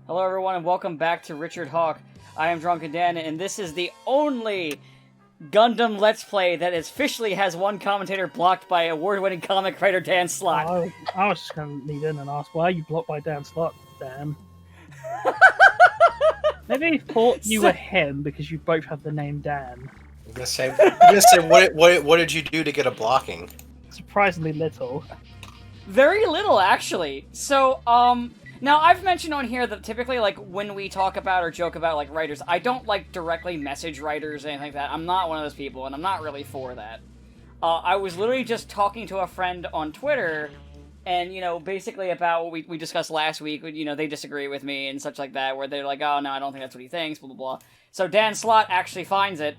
Hello everyone and welcome back to Richard Hawk. I am Drunken Dan and this is the only Gundam Let's Play that officially has one commentator blocked by award-winning comic writer Dan Slott. I was just going to lead in and ask, why are you blocked by Dan Slott, Dan? Maybe he thought you were him because you both have the name Dan. I'm gonna say what did you do to get a blocking? Surprisingly little. Very little, actually. So, now I've mentioned on here that typically, like, when we talk about or joke about, like, writers, I don't, like, directly message writers or anything like that. I'm not one of those people, and I'm not really for that. I was literally just talking to a friend on Twitter, and, you know, basically about what we discussed last week, you know, they disagree with me and such like that, where they're like, oh, no, I don't think that's what he thinks, blah, blah, blah. So Dan Slott actually finds it,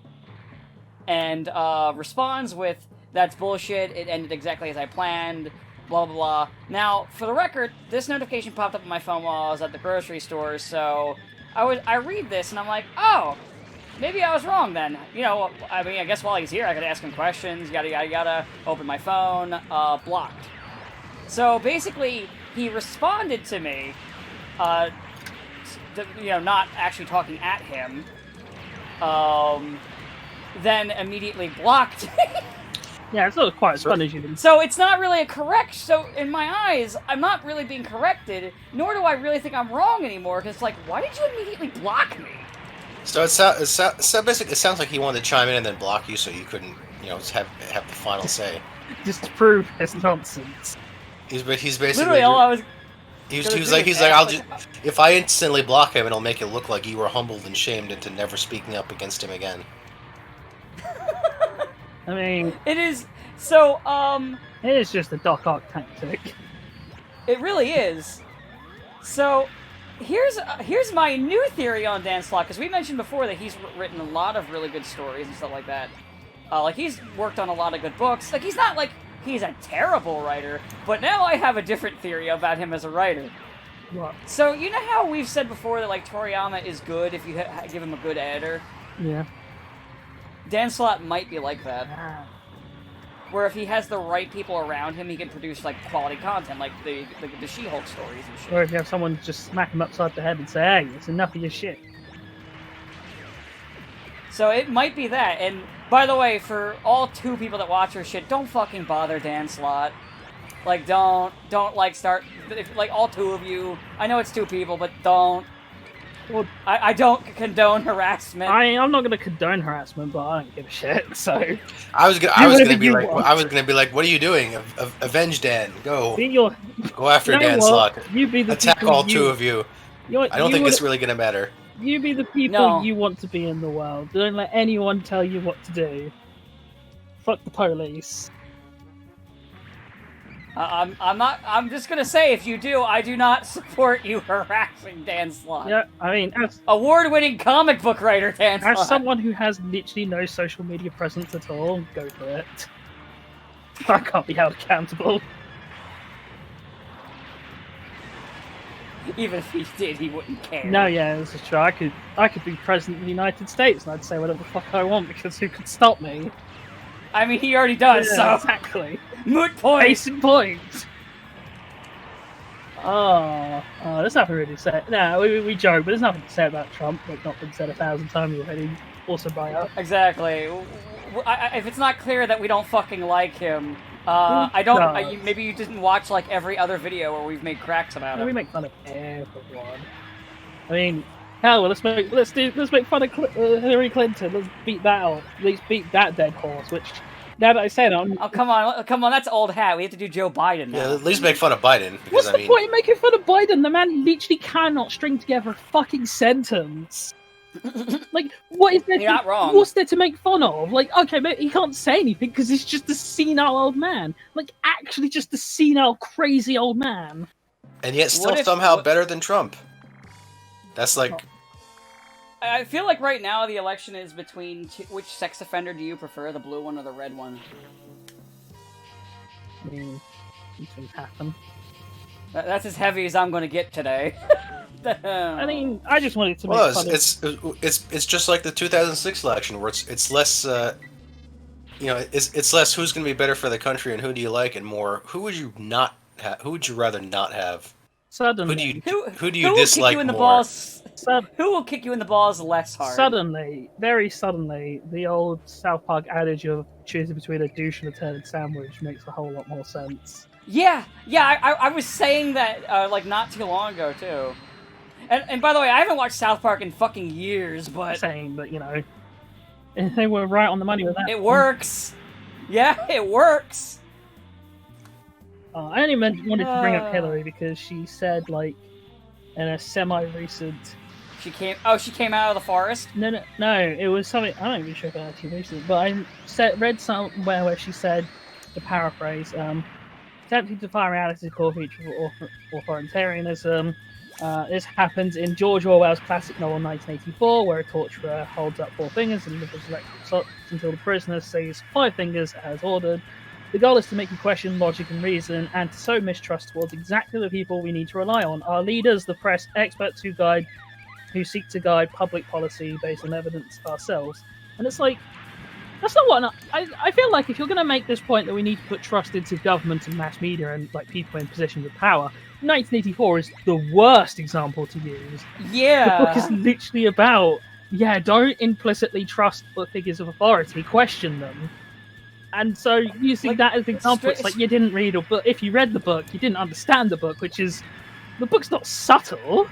and, responds with, that's bullshit, it ended exactly as I planned, blah, blah, blah. Now, for the record, this notification popped up on my phone while I was at the grocery store, so I read this, and I'm like, oh, maybe I was wrong then. You know, I mean, I guess while he's here, I could ask him questions, yada, yada, yada, open my phone, blocked. So, basically, he responded to me, you know, not actually talking at him, then immediately blocked me. Yeah, it's not quite as fun as you think. So it's not really a correct. So in my eyes, I'm not really being corrected, nor do I really think I'm wrong anymore. Because like, why did you immediately block me? So basically, it sounds like he wanted to chime in and then block you, so you couldn't, you know, have the final say. Just to prove his nonsense. He's basically Literally all I was. He's like I'll just if I instantly block him, it'll make it look like you were humbled and shamed into never speaking up against him again. I mean, it is so. It is just a Doc Ock tactic. It really is. So, here's my new theory on Dan Slott, because we mentioned before that he's written a lot of really good stories and stuff like that. Like he's worked on a lot of good books. Like he's not like he's a terrible writer, but now I have a different theory about him as a writer. What? So you know how we've said before that like Toriyama is good if you give him a good editor. Yeah. Dan Slott might be like that. Where if he has the right people around him, he can produce, like, quality content, like the She-Hulk stories and shit. Or if you have someone just smack him upside the head and say, hey, it's enough of your shit. So it might be that, and by the way, for all 2 people that watch our shit, don't fucking bother Dan Slott. Like, don't, like, start, like, all 2 of you, I know it's 2 people, but don't. Well, I don't condone harassment. I'm not going to condone harassment, but I don't give a shit. So I was gonna be like, what are you doing? Avenge Dan, go after Dan Slott. You be the attack all 2 of you. I don't think it's really gonna matter. You be the people you want to be in the world. Don't let anyone tell you what to do. Fuck the police. I'm just gonna say, if you do, I do not support you harassing Dan Slott. Yeah, I mean, as award-winning comic book writer Dan Slott. As someone who has literally no social media presence at all, go for it. I can't be held accountable. Even if he did, he wouldn't care. No, yeah, this is true. I could be president of the United States and I'd say whatever the fuck I want because who could stop me? I mean, he already does, yeah, so... Exactly. Moot point! Case in point! Oh, there's nothing really to say. No, we joke, but there's nothing to say about Trump that's not been said 1,000 times already. Also by us. Exactly. If it's not clear that we don't fucking like him, maybe you didn't watch, like, every other video where we've made cracks about him. We make fun of everyone. I mean... Hell, let's make fun of Hillary Clinton. Let's beat that out. Let's beat that dead horse. Which, now that I say that, oh come on, that's old hat. We have to do Joe Biden now. Yeah, at least make fun of Biden. Because, what's the point in making fun of Biden? The man literally cannot string together a fucking sentence. Like, what is there? You're not wrong. What's there to make fun of? Like, okay, but he can't say anything because he's just a senile old man. Like, actually, just a senile, crazy old man. And yet, still somehow better than Trump. That's like... I feel like right now the election is between which sex offender do you prefer, the blue one or the red one? I mean, these things happen. That's as heavy as I'm going to get today. I mean, I just wanted to make fun it's just like the 2006 election, where it's less, you know, it's less who's going to be better for the country and who do you like, and more who would you rather not have. Suddenly, who do you will dislike kick you in the more? balls? sud- Who will kick you in the balls less hard? suddenly, very suddenly, the old South Park adage of choosing between a douche and a turned sandwich makes a whole lot more sense. Yeah, I was saying that like not too long ago too. And by the way, I haven't watched South Park in fucking years, but Saying, but you know, they were right on the money with that. it works. Yeah, it works. I only wanted to bring up Hillary because she said, like, in a semi-recent. She came. Oh, she came out of the forest. No, it was something. I'm not even sure if it actually recent, but read somewhere where she said, to paraphrase, attempting to defy reality core feature of authoritarianism. This happens in George Orwell's classic novel 1984, where a torturer holds up four fingers and delivers electrical shocks until the prisoner says five fingers as ordered. The goal is to make you question logic and reason, and to sow mistrust towards exactly the people we need to rely on: our leaders, the press, experts who seek to guide public policy based on evidence ourselves. And it's like, that's not what I feel like. If you're going to make this point that we need to put trust into government and mass media and like people in positions of power, 1984 is the worst example to use. Yeah. The book is literally about, don't implicitly trust the figures of authority, question them. And so using that as an example, it's like you didn't read a book. If you read the book, you didn't understand the book, which is, the book's not subtle.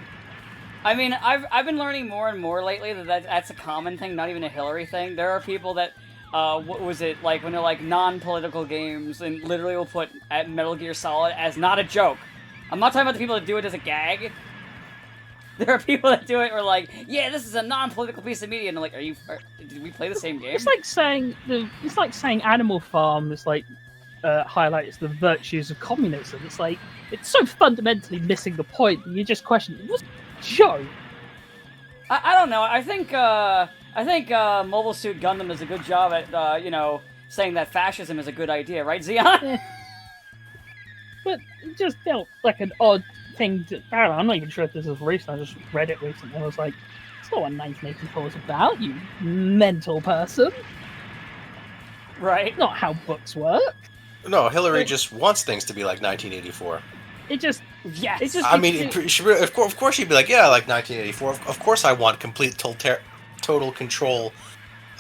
I mean, I've been learning more and more lately that's a common thing, not even a Hillary thing. There are people that, what was it, like, when they're like non-political games, and literally will put at Metal Gear Solid as not a joke. I'm not talking about the people that do it as a gag. There are people that do it where like, yeah, this is a non-political piece of media, and I'm like, did we play the same game? It's like saying Animal Farm is like highlights the virtues of communism. It's like, it's so fundamentally missing the point that you just question, what's Joe? I don't know. I think Mobile Suit Gundam does a good job at saying that fascism is a good idea, right, Zeon? But it just felt like an odd thing to, I don't know, I'm not even sure if this is recent, I just read it recently, I was like, it's not what 1984 is about, you mental person. Right. Not how books work. No, Hillary just wants things to be like 1984. It just... Yes. It just, I mean, of course she'd be like, yeah, like 1984. Of course I want complete total control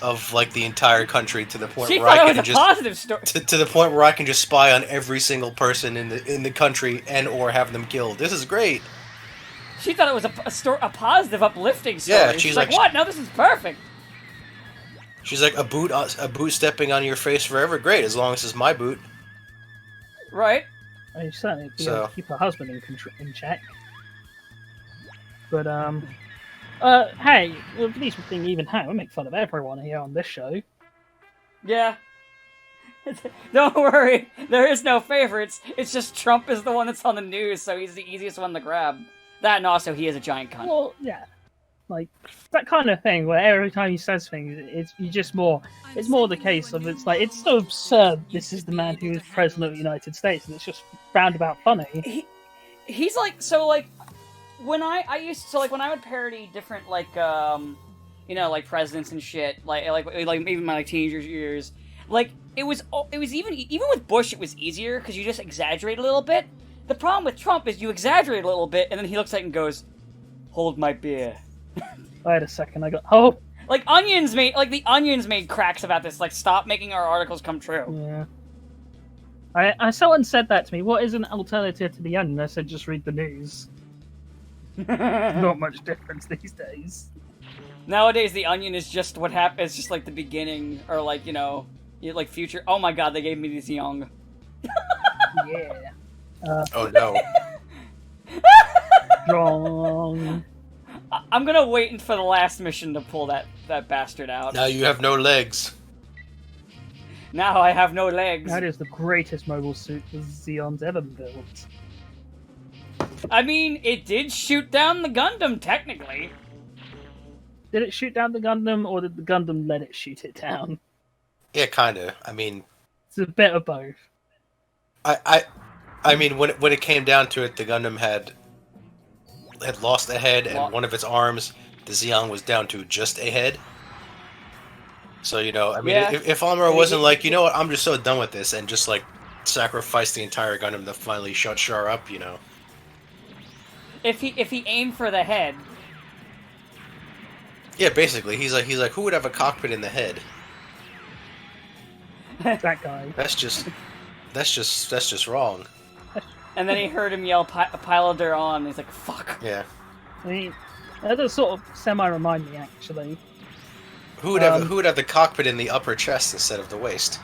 of like the entire country to the point She where thought I it can was a just positive story. to the point where I can just spy on every single person in the country and or have them killed. This is great. She thought it was a positive, uplifting story. Yeah, she's like, what? No, this is perfect. She's like, a boot stepping on your face forever. Great, as long as it's my boot. Right. I mean, certainly be able to keep her husband in check. But hey, well, at least we think even how we make fun of everyone here on this show. Yeah. Don't worry, there is no favorites. It's just Trump is the one that's on the news, so he's the easiest one to grab. That and also he is a giant cunt. Well, yeah, like that kind of thing where every time he says things, it's more the case of it's like it's so absurd. This is the man who is president of the United States, and it's just roundabout funny. He's like when when I would parody different like presidents and shit like even my like teenager years, like it was even with Bush it was easier because you just exaggerate a little bit. The problem with Trump is you exaggerate a little bit and then he looks at it and goes, "Hold my beer." Wait a second, I got the Onions made cracks about this. Like, stop making our articles come true. Yeah. Someone said that to me. What is an alternative to the Onion? I said just read the news. Not much difference these days. Nowadays, the Onion is just what happens. It's just like the beginning, or like like future. Oh my god, they gave me these young. Yeah. Oh no. Wrong. I'm gonna wait for the last mission to pull that bastard out. Now you have no legs. Now I have no legs. That is the greatest mobile suit the Zeon's ever built. I mean, it did shoot down the Gundam, technically. Did it shoot down the Gundam, or did the Gundam let it shoot it down? Yeah, kinda. I mean, it's a bit of both. I mean, when it came down to it, the Gundam had lost a head and one of its arms. The Zeon was down to just a head. So, I mean, if Amuro wasn't like, you know what, I'm just so done with this, and just, like, sacrifice the entire Gundam to finally shut Char up, if he aimed for the head. Yeah, basically, he's like, who would have a cockpit in the head? That guy. That's just wrong. And then he heard him yell, "Piloter on!" And he's like, "Fuck." Yeah. I mean, that does sort of semi-remind me, actually. Who would have the cockpit in the upper chest instead of the waist?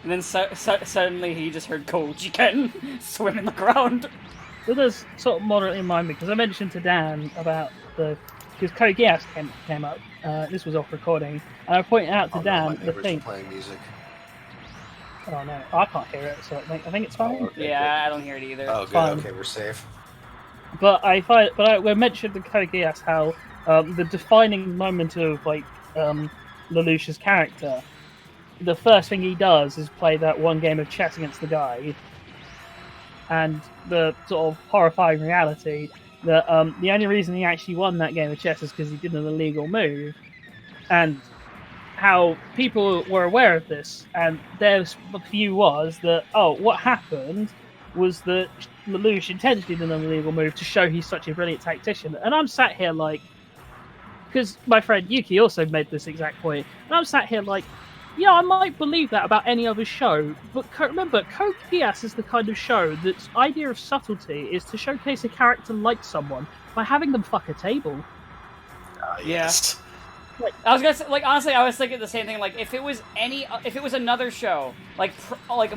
And then suddenly he just heard Koji Ken swim in the ground. That does sort of moderately remind me, because I mentioned to Dan about because Code Geass came up. This was off recording, and I pointed out to Dan the thing. Playing music. Oh no, I can't hear it, so I think it's fine. Oh, okay, Yeah, I don't hear it either. Oh, good. Fine. Okay, we're safe. I mentioned the Code Geass how the defining moment of Lelouch's character, the first thing he does is play that one game of chess against the guy, and the sort of horrifying reality that the only reason he actually won that game of chess is because he did an illegal move, and how people were aware of this, and their view was that, what happened was that Lelouch intentionally did an illegal move to show he's such a brilliant tactician. And I'm sat here because my friend Yuki also made this exact point, and I'm sat here yeah, I might believe that about any other show, but remember, Code Geass is the kind of show that's idea of subtlety is to showcase a character like someone by having them fuck a table. Yes. I was gonna say, honestly, I was thinking the same thing. If it was another show, like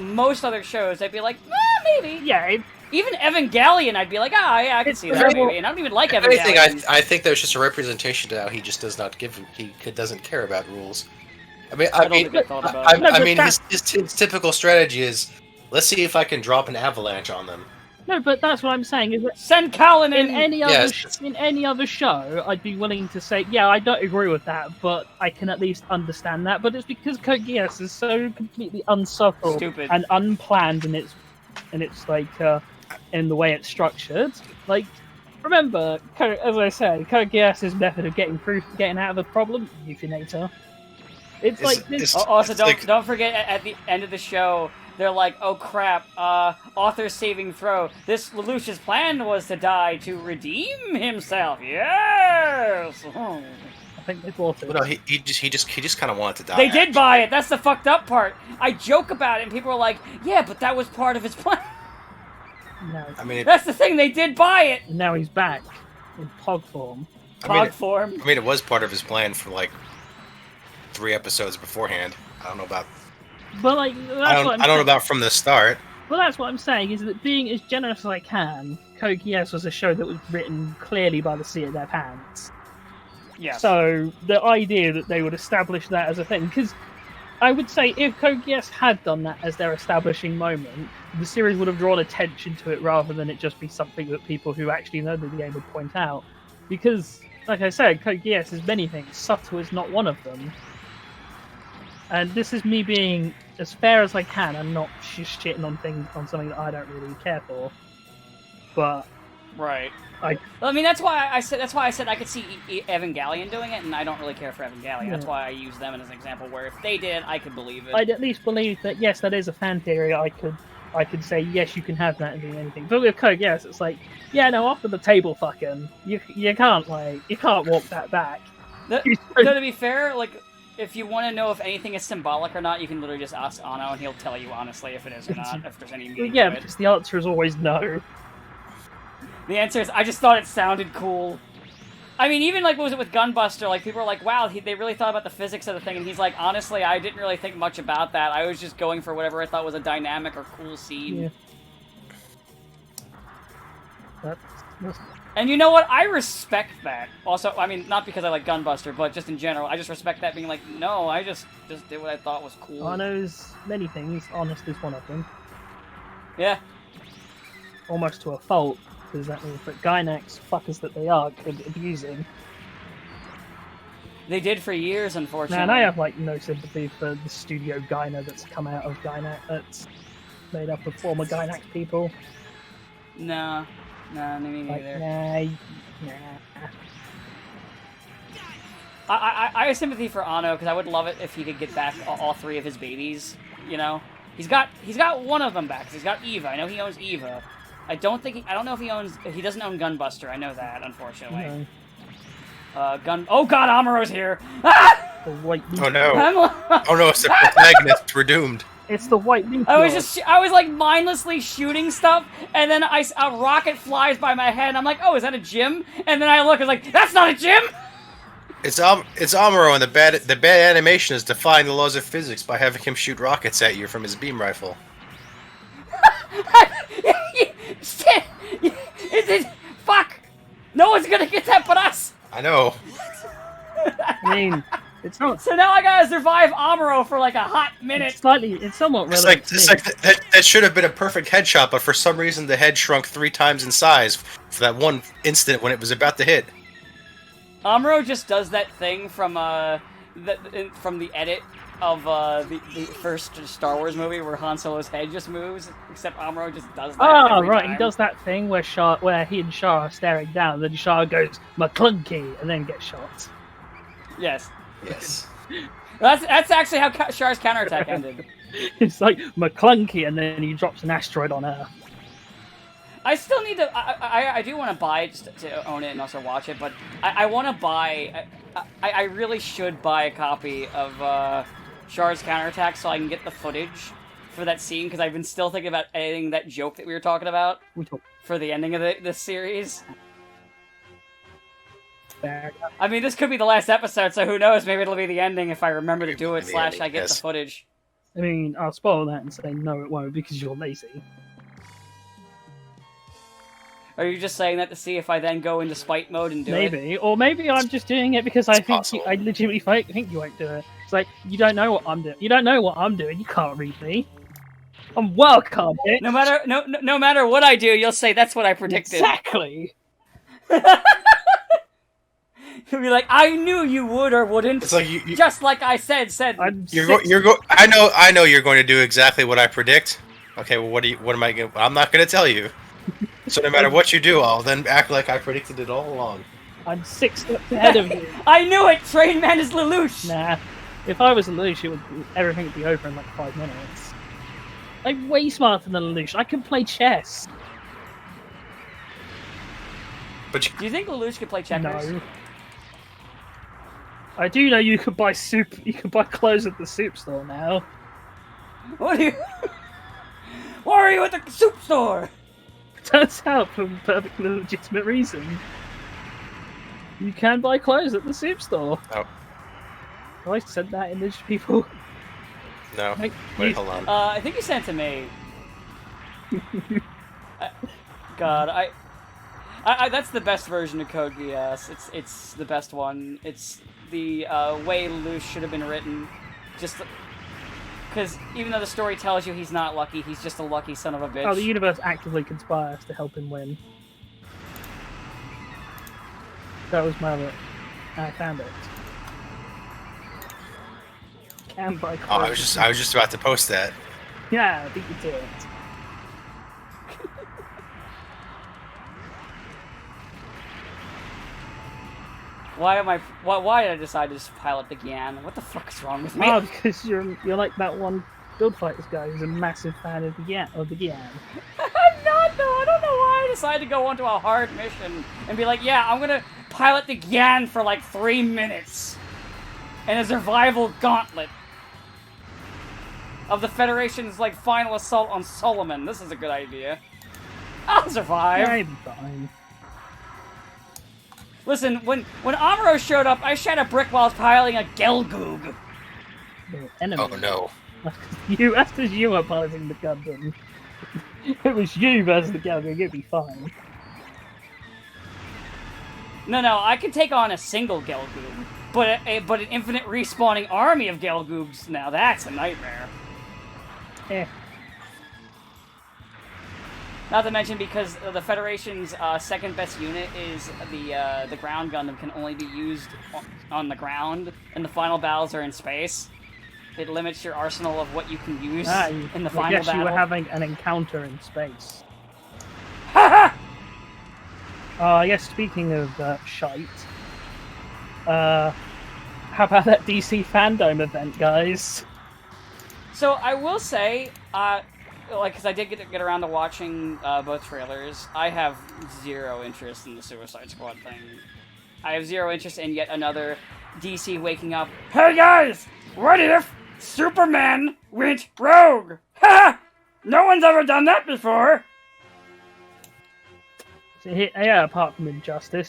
most other shows, I'd be like, maybe. Yeah. Even Evangelion, I can see that movie, and I don't even like If Evangelion. anything, I think that was just a representation to how he just does not he doesn't care about rules. I mean, his typical strategy is, let's see if I can drop an avalanche on them. No, but that's what I'm saying. Is that send Colin in any other show, I'd be willing to say, yeah, I don't agree with that, but I can at least understand that. But it's because Code Geass is so completely unsubtle Stupid. and unplanned in its in the way it's structured. Remember, as I said, Code Geass's method of getting out of a problem, euthanator. It's like this. Also, don't forget at the end of the show, they're like, "Oh crap! Author's saving throw. This Lelouch's plan was to die to redeem himself." Yes. Oh. I think they bought it. Well, no, he just kind of wanted to die. They did buy it. That's the fucked up part. I joke about it, and people are like, "Yeah, but that was part of his plan." No. I mean, that's the thing. They did buy it. And now he's back in Pog form. Form. I mean, it was part of his plan for 3 episodes beforehand. I don't know about. But I don't know about from the start. Well, that's what I'm saying, is that being as generous as I can, Code Geass was a show that was written clearly by the seat of their pants. Yeah. So the idea that they would establish that as a thing, because I would say if Code Geass had done that as their establishing moment, the series would have drawn attention to it rather than it just be something that people who actually know the game would point out. Because, like I said, Code Geass is many things. Subtle is not one of them. And this is me being as fair as I can and not just shitting on something that I don't really care for. But right. I mean, that's why I said I could see Evangelion doing it, and I don't really care for Evangelion. Yeah. That's why I use them as an example. Where if they did, I could believe it. I'd at least believe that yes, that is a fan theory. I could say yes, you can have that and do anything. But with Code, yes, it's after the table fucking, you can't walk that back. To be fair, if you want to know if anything is symbolic or not, you can literally just ask Anno, and he'll tell you honestly if it is or not, if there's any meaning to it. Because the answer is always no. The answer is, I just thought it sounded cool. I mean, even what was it with Gunbuster? People were like, wow, they really thought about the physics of the thing, and he's like, honestly, I didn't really think much about that. I was just going for whatever I thought was a dynamic or cool scene. Yeah. And you know what? I respect that. Also, I mean, not because I like Gunbuster, but just in general, I just respect that being like, no, I just did what I thought was cool. Anno's many things. Honest is one of them. Yeah. Almost to a fault, because that means that Gynax, fuckers that they are, could abuse him. They did for years, unfortunately. And I have no sympathy for the studio Gyna that's come out of Gynax, that's made up of former Gynax people. No, me neither. Nah. I have sympathy for Anno because I would love it if he could get back all 3 of his babies. You know, he's got one of them back. He's got Eva. I know he owns Eva, I don't know if he doesn't own Gunbuster. I know that, unfortunately. No. Oh god, Amuro's here! Ah! The white Oh no! I'm- Oh no! It's the protagonist. We're doomed. It's the white meteor. I was like mindlessly shooting stuff, and then a rocket flies by my head, and I'm like, oh, is that a gym? And then I look, and like, that's not a gym! It's Amuro, and the bad animation is defying the laws of physics by having him shoot rockets at you from his beam rifle. Shit! Fuck! No one's gonna get that but us! I know. I mean, it's not. So now I gotta survive Amuro for like a hot minute. It's somewhat relevant. It's like that should have been a perfect headshot, but for some reason the head shrunk 3 times in size for that one instant when it was about to hit. Amuro just does that thing from the edit of the first Star Wars movie where Han Solo's head just moves, except Amuro just does that. Oh, right, time. he does that thing where he and Shah are staring down, then Shah goes McClunky and then gets shot. Yes. Yes. That's actually how Shar's counterattack ended. It's like McClunky and then he drops an asteroid on Earth. I still need to. I do want to buy it just to own it and also watch it, but I want to buy. I really should buy a copy of Shar's counterattack so I can get the footage for that scene because I've been still thinking about editing that joke that we were talking about for the ending of this series. I mean, this could be the last episode, so who knows? Maybe it'll be the ending if I remember to do it. / I get the footage. I mean, I'll spoil that and say no, it won't because you're lazy. Are you just saying that to see if I then go into spite mode and do it? Maybe, or maybe I'm just doing it because I legitimately think you won't do it. It's like you don't know what I'm doing. You don't know what I'm doing. You can't read me. I'm welcome. No matter what I do, you'll say that's what I predicted. Exactly. You'll be like, I knew you would or wouldn't. It's like just like I said. I know you're going to do exactly what I predict. Okay, well, what am I going? I'm not going to tell you. So no matter what you do, I'll then act like I predicted it all along. I'm 6 steps ahead of you. I knew it. Train Man is Lelouch. Nah, if I was Lelouch, everything would be over in like 5 minutes. I'm way smarter than Lelouch. I can play chess. But do you think Lelouch could play checkers? No. I do know you could buy soup. You can buy clothes at the soup store now. What are you? Why are you at the soup store? Turns out, for a perfectly legitimate reason, you can buy clothes at the soup store. Oh. Have I said that image to people? No. Wait, hold on. I think you sent it to me. God, I that's the best version of Code Geass. It's the best one. It's the way Lelouch should have been written. Just because even though the story tells you he's not lucky, he's just a lucky son of a bitch. Oh, the universe actively conspires to help him win. That was my other. I found it. Can buy clothes. I was just about to post that. Yeah, I think you did. Why did I decide to just pilot the Gian? What the fuck is wrong with me? Oh, because you're like that one Build Fighters guy who's a massive fan of the Gian. I'm not though. I don't know why I decided to go onto a hard mission and be like, yeah, I'm gonna pilot the Gian for like 3 minutes in a survival gauntlet of the Federation's like final assault on Solomon. This is a good idea. I'll survive. Yeah, I'd be fine. Listen, when Amuro showed up, I shot a brick while I was piloting a Gelgoog. Enemy. Oh no. That's because you were piloting the Gundam. If it was you versus the Gelgoog, it'd be fine. No, I can take on a single Gelgoog, but an infinite respawning army of Gelgoogs, now that's a nightmare. Yeah. Not to mention because the Federation's second best unit is the ground Gundam can only be used on the ground, and the final battles are in space. It limits your arsenal of what you can use in the final battle. Yes, you were having an encounter in space. Ha I guess speaking of shite, how about that DC fandom event, guys? So I will say, like, because I did get around to watching both trailers. I have zero interest in the Suicide Squad thing. I have zero interest in yet another DC waking up. Hey guys, what if Superman went rogue? Ha! No one's ever done that before. So yeah, apart from Injustice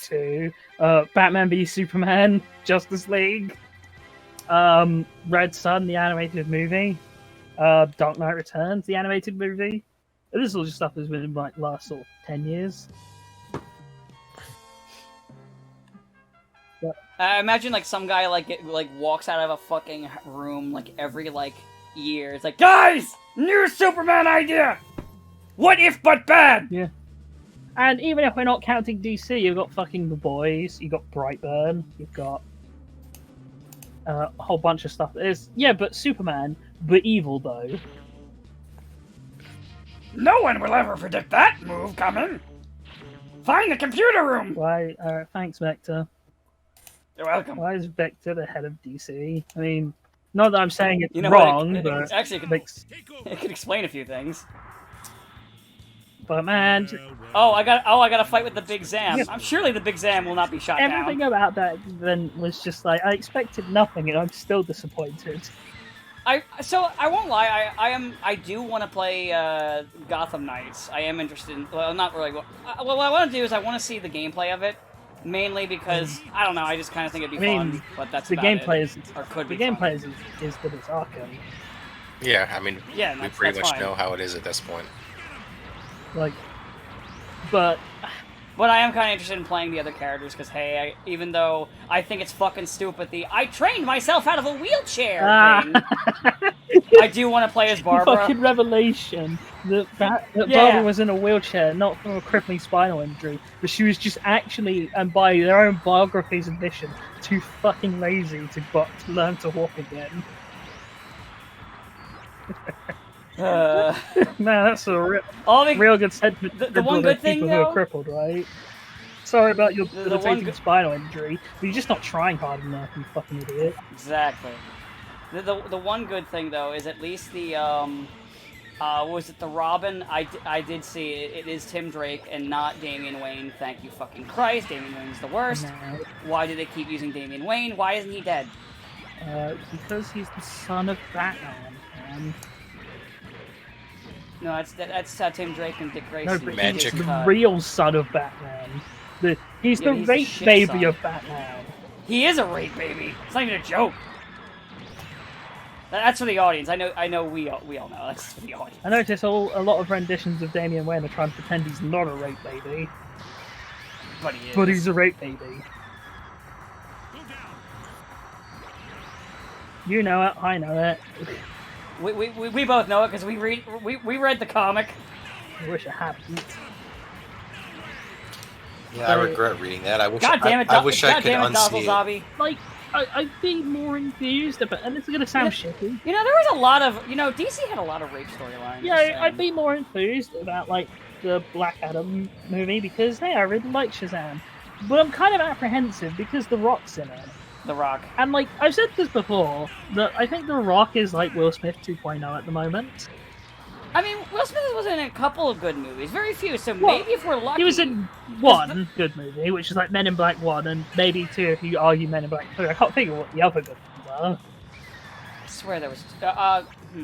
2, Batman v Superman, Justice League, Red Sun, the animated movie, Dark Knight Returns, the animated movie. This is all just stuff that's been in like last sort of 10 years. I imagine like some guy like walks out of a fucking room like every like year. It's like, guys, new Superman idea. What if but bad? Yeah. And even if we're not counting DC, you've got fucking The Boys, you've got Brightburn, you've got a whole bunch of stuff. But Superman, but evil though. No one will ever predict that move coming. Find the computer room. Why? Thanks, Vector. You're welcome. Why is Vector the head of DC? I mean, not that I'm saying it's what, wrong, but actually it could explain a few things. But man, I got to fight with the Big Zam. Yeah. I'm surely the Big Zam will not be shot everything down. about that then was just like I expected nothing, and I'm still disappointed. I won't lie. I do want to play Gotham Knights. I am interested in. Well, not really. What I want to do is I want to see the gameplay of it, mainly because I don't know. I just kind of think it'd be fun. But that's the about gameplay it. is Or could the be gameplay fun. is that it's Arkham. Yeah, I mean, Yeah, we pretty much know how it is at this point. Like, but I am kind of interested in playing the other characters because, hey, even though I think it's fucking stupid, I trained myself out of a wheelchair thing. I do want to play as Barbara. Fucking revelation that Barbara was in a wheelchair, not from a crippling spinal injury, but she was just actually, and by their own biography's admission, too fucking lazy to learn to walk again. Man, that's a real good sentiment. The one good thing, people though, who are crippled, right? Sorry about your the debilitating spinal injury, but you're just not trying hard enough, you fucking idiot. Exactly. The one good thing though is at least the was it the Robin? I did see it. It is Tim Drake and not Damian Wayne. Thank you fucking Christ. Damian Wayne's the worst. No. Why do they keep using Damian Wayne? Why isn't he dead? Because he's the son of Batman. Man. No, that's Tim Drake and Dick Grayson. No, but Magic. he's the real son of Batman. He's the rape baby of Batman. He is a rape baby. It's not even a joke. That's for the audience. I know. We all know. That's for the audience. I notice a lot of renditions of Damian Wayne are trying to pretend he's not a rape baby, But he is. but he's a rape baby. You know it. I know it. We both know it because we read the comic. I wish I hadn't. Yeah, I regret reading that. I wish. God damn it! I wish I could God damn it, unsee it. Zabi. Like, I'd be more enthused about, and it's gonna sound shitty. You know, there was a lot of, DC had a lot of rape storylines. Yeah, I'd be more enthused about like the Black Adam movie because hey, I really like Shazam, but I'm kind of apprehensive because The Rock's in it. The Rock. And like I've said this before, that I think The Rock is like Will Smith 2.0 at the moment. I mean, Will Smith was in a couple of good movies, very few. So maybe if we're lucky, He was in one good movie, which is like Men in Black 1, and maybe 2 if you argue Men in Black 2. I can't figure what the other good ones are. I swear there was.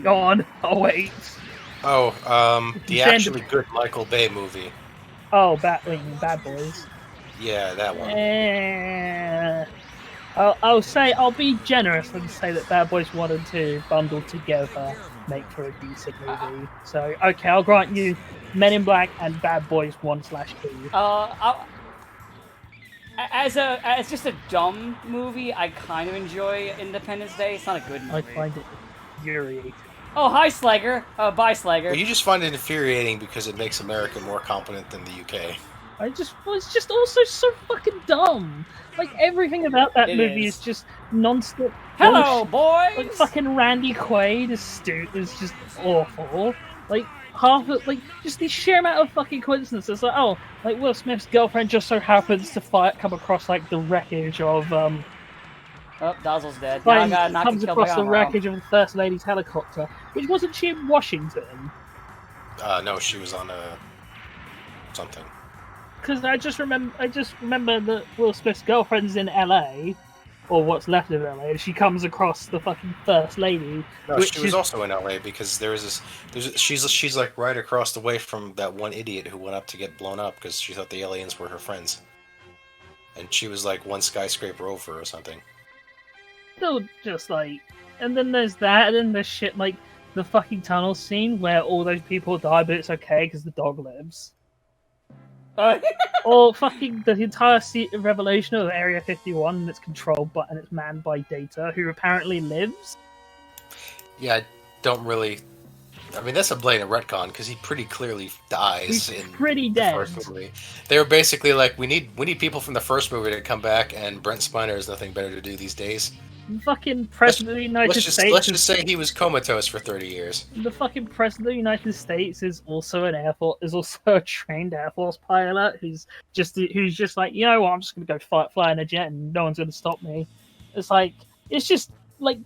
Go on. Oh wait. Oh, the actually good Michael Bay movie. Oh, Bad Boys. Yeah, that one. I'll be generous and say that Bad Boys 1 and 2 bundled together make for a decent movie. So, okay, I'll grant you Men in Black and Bad Boys 1/2. As just a dumb movie, I kind of enjoy Independence Day. It's not a good movie. I find it infuriating. Oh, hi, Slager. Bye, Slager. Well, you just find it infuriating because it makes America more competent than the UK. It's just also so fucking dumb. Like, everything about that movie is just non-stop. Hello, boys! Like, fucking Randy Quaid is just awful. Like, just the sheer amount of fucking coincidences. Like, Will Smith's girlfriend just so happens to come across, like, the wreckage of, Oh, Dazzle's dead. Now I gotta not get comes killed by across the Amuro. wreckage of the First Lady's helicopter, which wasn't she in Washington? No, she was on something. Because I just remember that Will Smith's girlfriend's in LA, or what's left of LA, and she comes across the fucking First Lady. No, she was also in LA because she's like right across the way from that one idiot who went up to get blown up because she thought the aliens were her friends, and she was like one skyscraper over or something. Still just like, and then there's that, and then there's shit like the fucking tunnel scene where all those people die, but it's okay because the dog lives. Or fucking the entire revelation of Area 51 and it's controlled by and it's manned by Data, who apparently lives. Yeah, I don't really. I mean, that's a blatant retcon because he pretty clearly dies in pretty the dead. first movie. They were basically like, we need people from the first movie to come back, and Brent Spiner has nothing better to do these days. The fucking President of the United States. Let's just say he was comatose for 30 years. The fucking President of the United States is also a trained Air Force pilot who's just like, you know what, I'm just gonna go fly in a jet and no one's gonna stop me. It's just like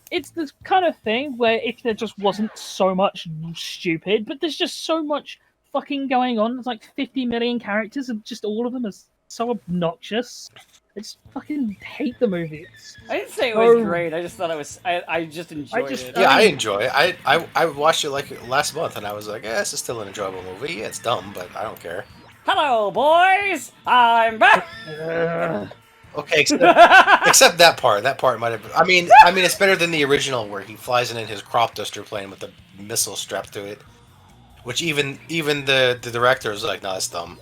it's this kind of thing where if there just wasn't so much stupid, but there's just so much fucking going on. There's like 50 million characters and just all of them are so obnoxious. I just fucking hate the movie. I didn't say it was great. I just thought it was. I just enjoyed it. Yeah, I enjoy it. I watched it like last month, and I was like, yeah, this is still an enjoyable movie. Yeah, it's dumb, but I don't care. Hello, boys. I'm back. Okay, except that part. That part might have been. I mean, it's better than the original where he flies in his crop duster plane with the missile strapped to it, which even the director was like, "No, that's dumb."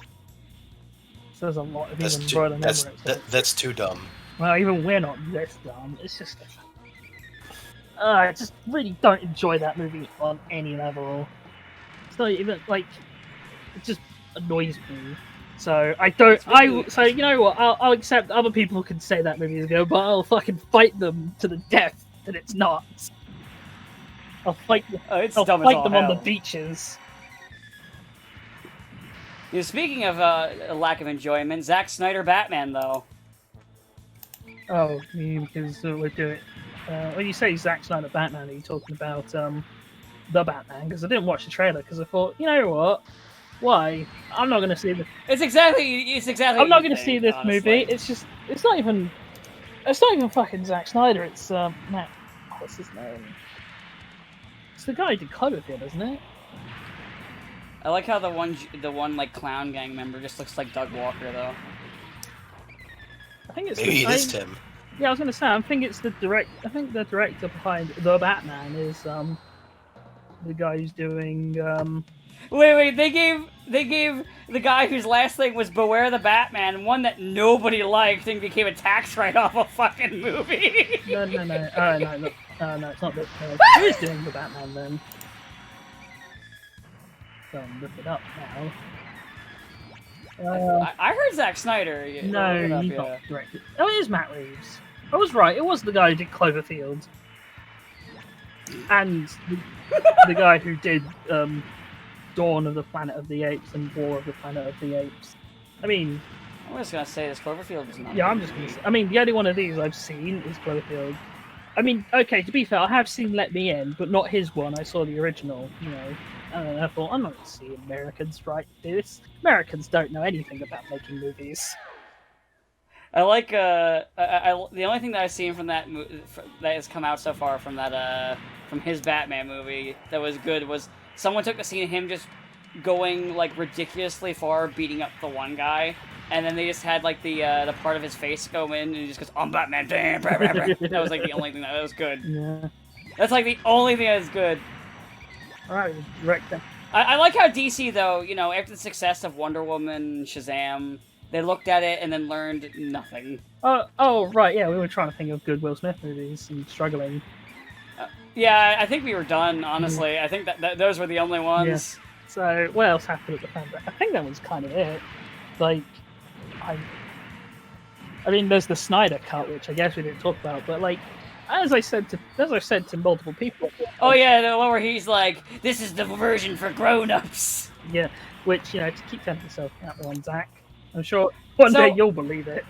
There's a lot of that's too dumb. Well, even we're not this dumb. It's just I just really don't enjoy that movie on any level. It's not even like it just annoys me. So So you know what? I'll accept other people can say that movie is good, but I'll fucking fight them to the death that it's not. I'll fight them. I'll fight them on the beaches. Yeah, speaking of a lack of enjoyment, Zack Snyder Batman though. Oh, because we're doing. When you say Zack Snyder Batman, are you talking about the Batman? Because I didn't watch the trailer because I thought, you know what? Why? I'm not going to see this. It's exactly. I'm not going to see this movie. It's not even fucking Zack Snyder. It's Matt. What's his name? It's the guy who did Cloverfield, isn't it? I like how the one like clown gang member just looks like Doug Walker though. I think it's maybe it is Tim. Yeah, I was going to say. I think the director behind the Batman is the guy who's doing. Wait! They gave the guy whose last thing was "Beware the Batman" one that nobody liked and became a tax write-off a fucking movie. No. No, it's not that. Who is doing the Batman then? Look it up now. I heard Zack Snyder. No, he's not directed. Oh, it is Matt Reeves. I was right. It was the guy who did Cloverfield, and the guy who did Dawn of the Planet of the Apes and War of the Planet of the Apes. I mean, I'm just gonna say this Cloverfield is not. Yeah, I'm just gonna say. I mean, the only one of these I've seen is Cloverfield. I mean, okay, to be fair, I have seen Let Me In, but not his one. I saw the original. You know. And I thought, I'm not going to see Americans write this. Americans don't know anything about making movies. I like the only thing that I've seen from that that has come out so far from that from his Batman movie that was good was someone took a scene of him just going like ridiculously far, beating up the one guy, and then they just had like the part of his face go in and he just goes, "I'm Batman." Damn, that was like the only thing that was good. Yeah. That's like the only thing that was good. Alright, director. I like how DC, though, you know, after the success of Wonder Woman and Shazam, they looked at it and then learned nothing. Oh, right, yeah, we were trying to think of good Will Smith movies and struggling. Yeah, I think we were done, honestly. I think that those were the only ones. Yeah. So, what else happened at the fan? I think that was kind of it. Like, I mean, there's the Snyder Cut, which I guess we didn't talk about, but, like, as I said to multiple people. Oh yeah, the one where he's like, "This is the version for grown-ups." Yeah, which to keep telling yourself out there on Zach. I'm sure one day you'll believe it.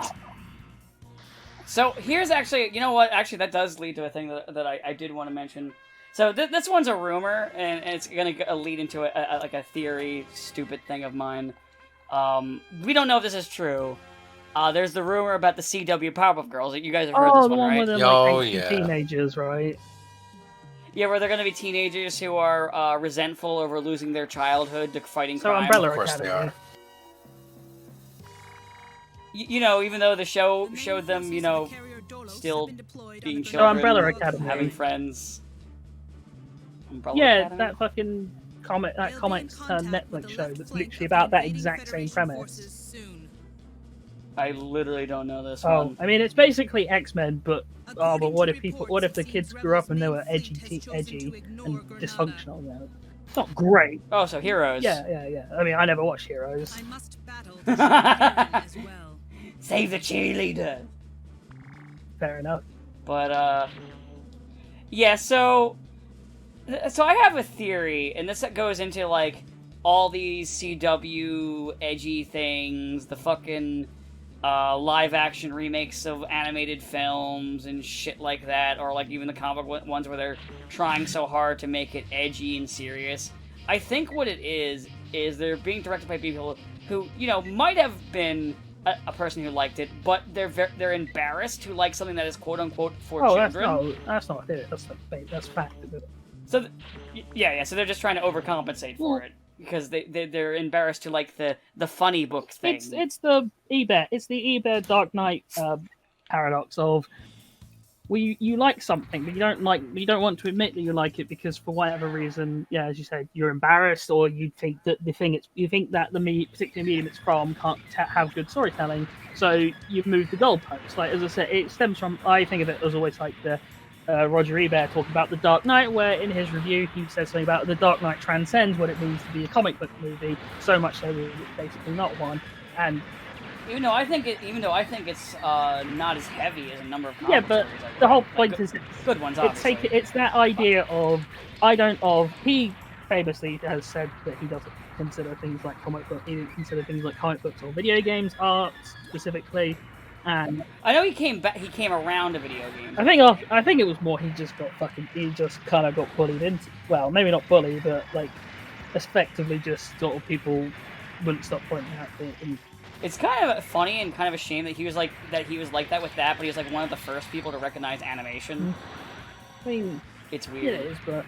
So here's actually, you know what? Actually, that does lead to a thing that I did want to mention. So this one's a rumor, and it's gonna lead into like a theory, stupid thing of mine. We don't know if this is true. There's the rumor about the CW Powerpuff Girls. You guys have heard this the one, one right? with them Oh, like yeah. teenagers, right? Yeah, where they're gonna be teenagers who are resentful over losing their childhood to fighting So crime. Umbrella Of course Academy. they are. You know, even though the show showed them, you know, still being So children, Umbrella Academy. having friends. Umbrella Yeah, Academy? that fucking comics Netflix show that's literally about that exact same premise. I literally don't know this Oh, one. I mean, it's basically X-Men, but what if the kids grew up and they were edgy and dysfunctional? You know? It's not great. Oh, so Heroes. Yeah. I mean, I never watched Heroes. I must battle the as well. Save the cheerleader. Fair enough. But yeah. So I have a theory, and this goes into like all these CW edgy things, the fucking live action remakes of animated films and shit like that, or like even the comic ones where they're trying so hard to make it edgy and serious. I think what it is they're being directed by people who, you know, might have been a person who liked it, but they're embarrassed to like something that is quote unquote for children. That's not it. That's fact. So yeah. So they're just trying to overcompensate for it because they're embarrassed to like the funny book thing. It's the Ebert Dark Knight paradox of you like something, but you don't want to admit that you like it because for whatever reason, yeah, as you said, you're embarrassed, or you think that the particular medium it's from can't have good storytelling, so you've moved the goalpost. Like as I said, it stems from, I think of it as always like the Roger Ebert talking about The Dark Knight, where in his review he says something about The Dark Knight transcends what it means to be a comic book movie, so much so that it's basically not one. And even though I think it's not as heavy as a number of comic yeah, but the whole point is good ones. Obviously. it's that idea of he famously has said that he doesn't consider things like comic books or video games art specifically. And I know he came around to video games. I think it was more he just kind of got bullied into. Well, maybe not bullied, but like effectively just sort of people wouldn't stop pointing out it. And it's kind of funny and kind of a shame that he was like that with that, but he was like one of the first people to recognize animation. I mean, it's weird. Yeah, it is, but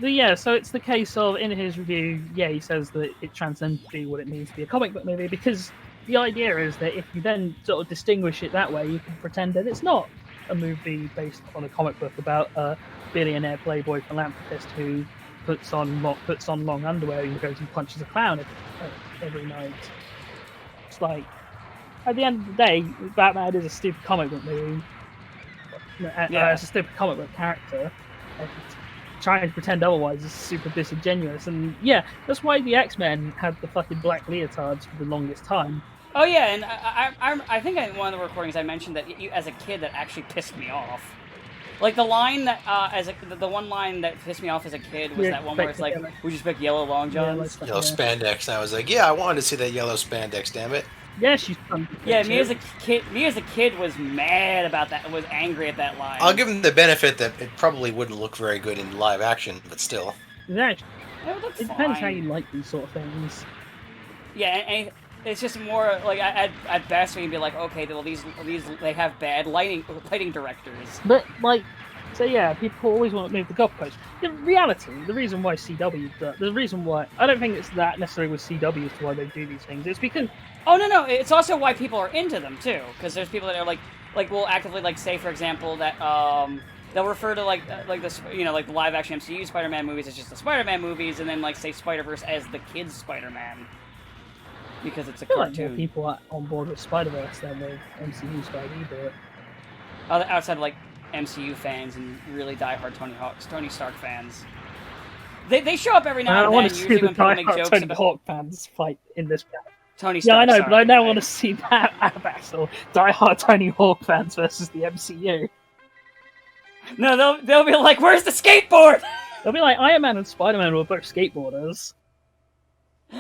yeah. So it's the case of in his review, yeah, he says that it transcends to be what it means to be a comic book movie because the idea is that if you then sort of distinguish it that way, you can pretend that it's not a movie based on a comic book about a billionaire playboy philanthropist who puts on long underwear and goes and punches a clown every night. It's like, at the end of the day, Batman is a stupid comic book movie. It's a stupid comic book character. Trying to pretend otherwise is super disingenuous. And yeah, that's why the X-Men had the fucking black leotards for the longest time. Oh yeah, and I think in one of the recordings I mentioned that as a kid that actually pissed me off. Like the line that the one line that pissed me off as a kid was that one where it's like, "Would you expect yellow long johns?" Yellow spandex. And I was like, yeah, I wanted to see that yellow spandex. Damn it. Yeah, she's fun. Yeah, me as a kid was mad about that. Was angry at that line. I'll give him the benefit that it probably wouldn't look very good in live action, but still. Yeah, It depends how you like these sort of things. Yeah, and it's just more like at best we can be like, okay, well these they have bad lighting directors. But like, so yeah, people always want to move the goalpost. In reality, the reason why I don't think it's that necessarily with CW as to why they do these things. It's because no, it's also why people are into them too, because there's people that are like will actively like say, for example, that they'll refer to like this, you know, like the live action MCU Spider-Man movies as just the Spider-Man movies, and then like say Spider-Verse as the kids Spider-Man. Because it's a cartoon. More people are on board with Spider-Verse than with MCU Spidey, but outside of like MCU fans and really diehard Tony Stark fans, they show up every now and then. I want to see the diehard Tony Hawk fans fight in this battle. Tony Stark. Yeah, I know, but I now want to see that battle: diehard Tony Hawk fans versus the MCU. No, they'll be like, "Where's the skateboard?" They'll be like, Iron Man and Spider-Man were both skateboarders.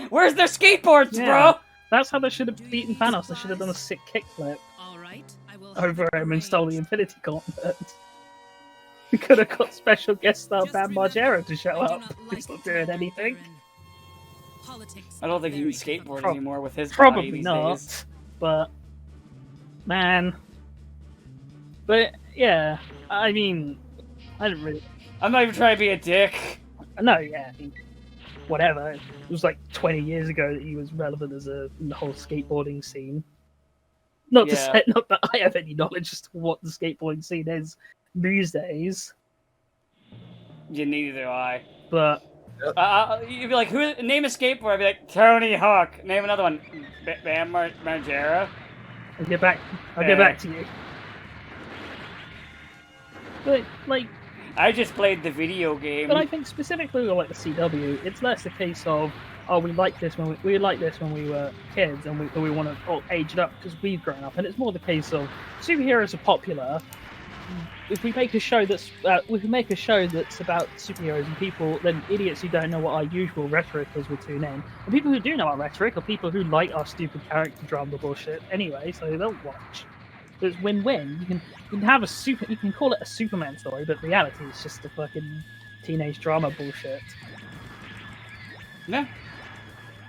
Where's their skateboards, Yeah. bro? That's how they should have beaten Thanos. They should have done a sick kickflip All right, I will over him and stole the Infinity Gauntlet. We could have got special guest star Just Bam remember, Margera to show I do up. not He's like not doing it, anything. Baron. Politics I don't think he can very skateboard Prob- anymore with his body Probably these not, days. but man. But yeah, I mean, I didn't really. I'm not even trying to be a dick. No, yeah, I mean, whatever. It was like 20 years ago that he was relevant as in the whole skateboarding scene. Not to Yeah. say, not that I have any knowledge as to what the skateboarding scene is these days, Yeah, neither do I. but You'd be like, "Who? Name a skateboarder." I'd be like, "Tony Hawk." Name another one. Bam Margera. I'll get back to you. But like, I just played the video game. but I think specifically with like the CW, it's less a case of we like this when we liked this when we were kids and we want to age it up because we've grown up, and it's more the case of superheroes are popular. If we make a show that's about superheroes and people, then idiots who don't know what our usual rhetoric is will tune in. And people who do know our rhetoric are people who like our stupid character drama bullshit anyway, so they'll watch. It's win-win. You can have you can call it a Superman story, but reality is just a fucking teenage drama bullshit. No,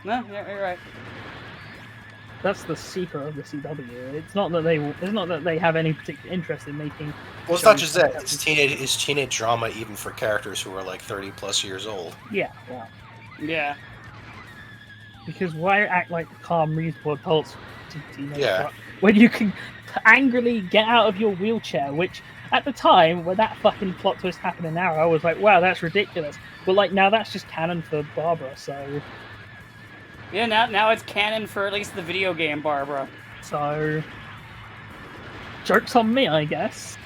yeah, you're right. That's the secret of the CW. It's not that they have any particular interest in making. Well, it's not just that. It's teenage drama, even for characters who are like 30+ years old. Yeah, well, Yeah. because why act like calm, reasonable adults to teenage Yeah. when you can angrily get out of your wheelchair? Which at the time when that fucking plot twist happened in Arrow, I was like, wow, that's ridiculous. But like now that's just canon for Barbara, so. Yeah, now it's canon for at least the video game, Barbara. So, joke's on me, I guess.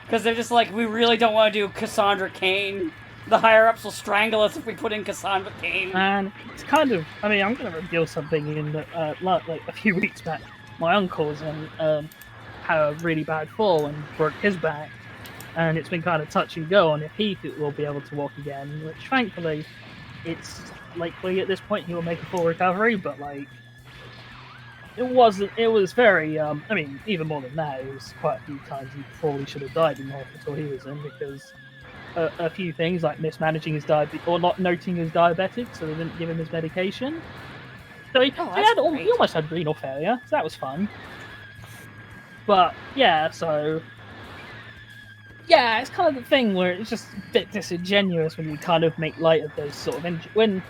Because they're just like, we really don't want to do Cassandra Cain. The higher-ups will strangle us if we put in Cassandra Cain. And it's kind of, I mean, I'm going to reveal something in that, like a few weeks back. My uncle's had a really bad fall and broke his back. And it's been kind of touch and go on if he will be able to walk again, which thankfully, it's likely at this point he will make a full recovery, but like it was very I mean, even more than that, it was quite a few times he probably should have died in the hospital he was in because a few things like mismanaging his diabetes or not noting his diabetic, so they didn't give him his medication. So he almost had renal failure, so that was fun. But yeah, so yeah, it's kind of the thing where it's just a bit disingenuous when you kind of make light of those sort of when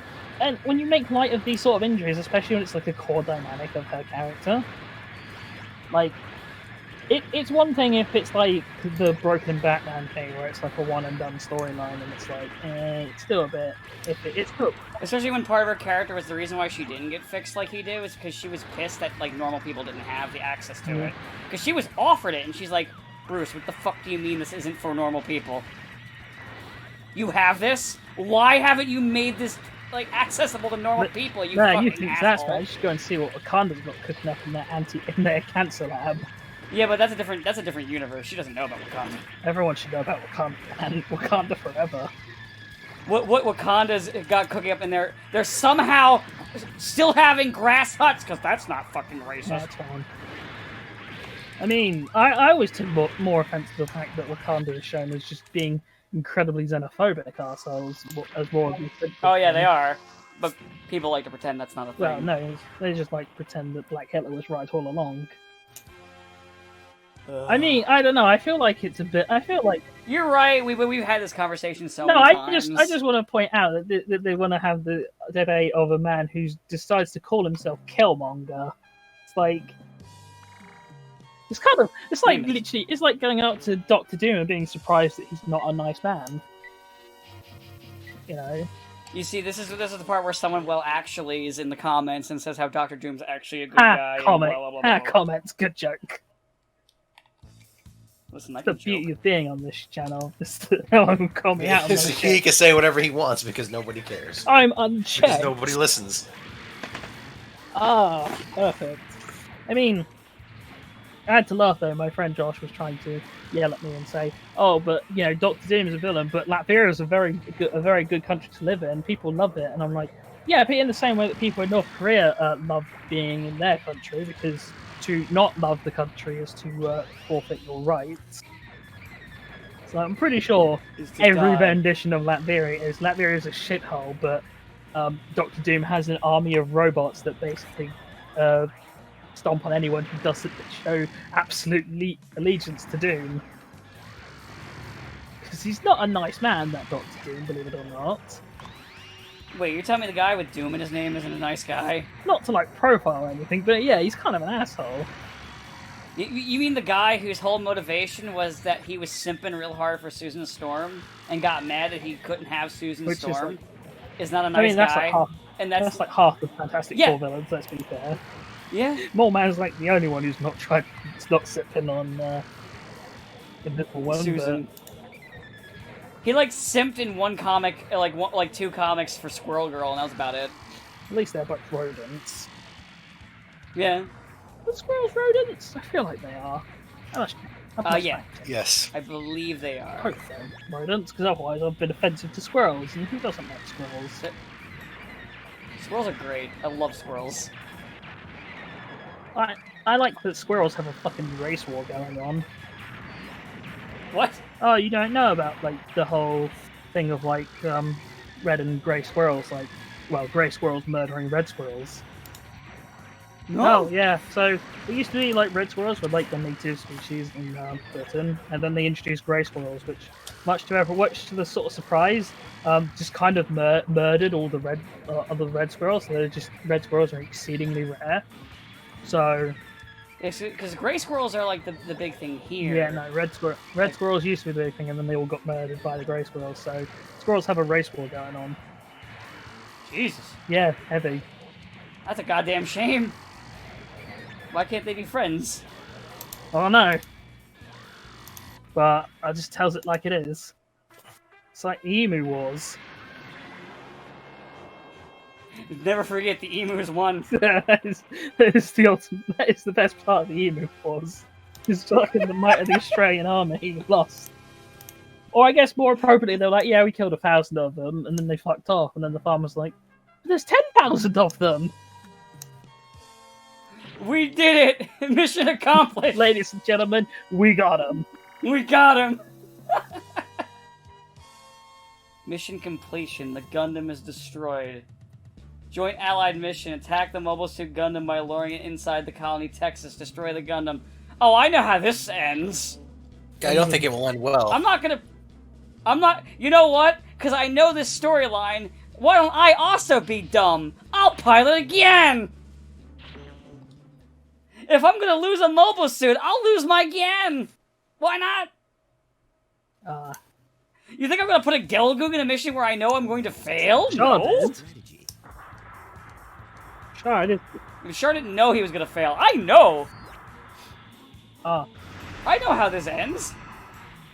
you make light of these sort of injuries, especially when it's like a core dynamic of her character. Like, it's one thing if it's like the broken Batman thing where it's like a one and done storyline, and it's like, it's still a bit. It's still. Especially when part of her character was the reason why she didn't get fixed like he did was because she was pissed that like normal people didn't have the access to it. Because she was offered it, and she's like, Bruce, what the fuck do you mean this isn't for normal people? You have this? Why haven't you made this like accessible to normal people? You fucking you think asshole. that's bad? You should go and see what Wakanda's got cooking up in their cancer lab. Yeah, but that's a different universe. She doesn't know about Wakanda. Everyone should know about Wakanda and Wakanda forever. What Wakanda's got cooking up in there? They're somehow still having grass huts because that's not fucking racist. That's fine. I mean, I always took more offense to the fact that Wakanda is shown as just being incredibly xenophobic ourselves as more of these. Oh yeah, they are. But people like to pretend that's not a thing. Well, no, they just like pretend that Black Hitler was right all along. I mean, I don't know. I feel like it's a bit. I feel like you're right. We've had this conversation so no. many times. I just want to point out that they want to have the debate of a man who decides to call himself Killmonger. It's like. It's like literally, it's like going out to Doctor Doom and being surprised that he's not a nice man. You know? You see, this is the part where someone actually is in the comments and says how Doctor Doom's actually a good guy. Comments, good joke. Listen, I the can beauty joke. of being on this channel. I'm calling out. He can say whatever he wants because nobody cares. I'm unchecked. Because nobody listens. Ah, perfect. I mean, I had to laugh though. My friend Josh was trying to yell at me and say, "Oh, but Doctor Doom is a villain, but Latvia is a very good country to live in. People love it." And I'm like, Yeah, but in the same way that people in North Korea love being in their country, because to not love the country is to forfeit your rights. So I'm pretty sure every rendition of Latveria is a shithole, but Doctor Doom has an army of robots that basically stomp on anyone who doesn't show absolute allegiance to Doom. Because he's not a nice man, that Doctor Doom, believe it or not. Wait, you're telling me the guy with Doom in his name isn't a nice guy? Not to like profile or anything, but yeah, he's kind of an asshole. You mean the guy whose whole motivation was that he was simping real hard for Susan Storm and got mad that he couldn't have Susan Storm? Is not a nice guy. That's like half the Fantastic Four villains. Let's be fair. Yeah. Moleman's like the only one who's not sipping on Invisible One. Susan. But... He like simped in one comic, like 2 comics for Squirrel Girl, and that was about it. At least they're both rodents. Yeah. Are squirrels rodents? I feel like they are. Yeah. Yes. I believe they are. I hope they're rodents, because otherwise I've been offensive to squirrels, and who doesn't like squirrels? Squirrels are great. I love squirrels. I like that squirrels have a fucking race war going on. What? Oh, you don't know about like the whole thing of like red and grey squirrels, like, well, grey squirrels murdering red squirrels. No. Oh yeah, so it used to be like red squirrels were like the native species in Britain, and then they introduced grey squirrels, which, much to the sort of surprise, just kind of murdered all the other red squirrels. So red squirrels are exceedingly rare. So. Because grey squirrels are like the big thing here. Yeah, no, red squirrels used to be the big thing, and then they all got murdered by the grey squirrels. So squirrels have a race war going on. Jesus. Yeah, heavy. That's a goddamn shame. Why can't they be friends? I don't know. But I just tells it like it is. It's like the Emu Wars. Never forget the emus won. that is the ultimate. That is the best part of the Emu Wars. Is fucking the might of the Australian army lost. Or I guess more appropriately, they're like, yeah, we killed 1,000 of them, and then they fucked off, and then the farmer's like, there's 10,000 of them. We did it! Mission accomplished! Ladies and gentlemen, we got him. We got him! Mission completion. The Gundam is destroyed. Joint Allied mission. Attack the Mobile Suit Gundam by luring it inside the colony Texas. Destroy the Gundam. Oh, I know how this ends. I don't think it will end well. You know what? Because I know this storyline. Why don't I also be dumb? I'll pilot again! If I'm gonna lose a mobile suit, I'll lose my Gyan! Why not? You think I'm gonna put a Gelgoog in a mission where I know I'm going to fail? Sure No! Sure, I did. Sure didn't know he was gonna fail. I know! I know how this ends.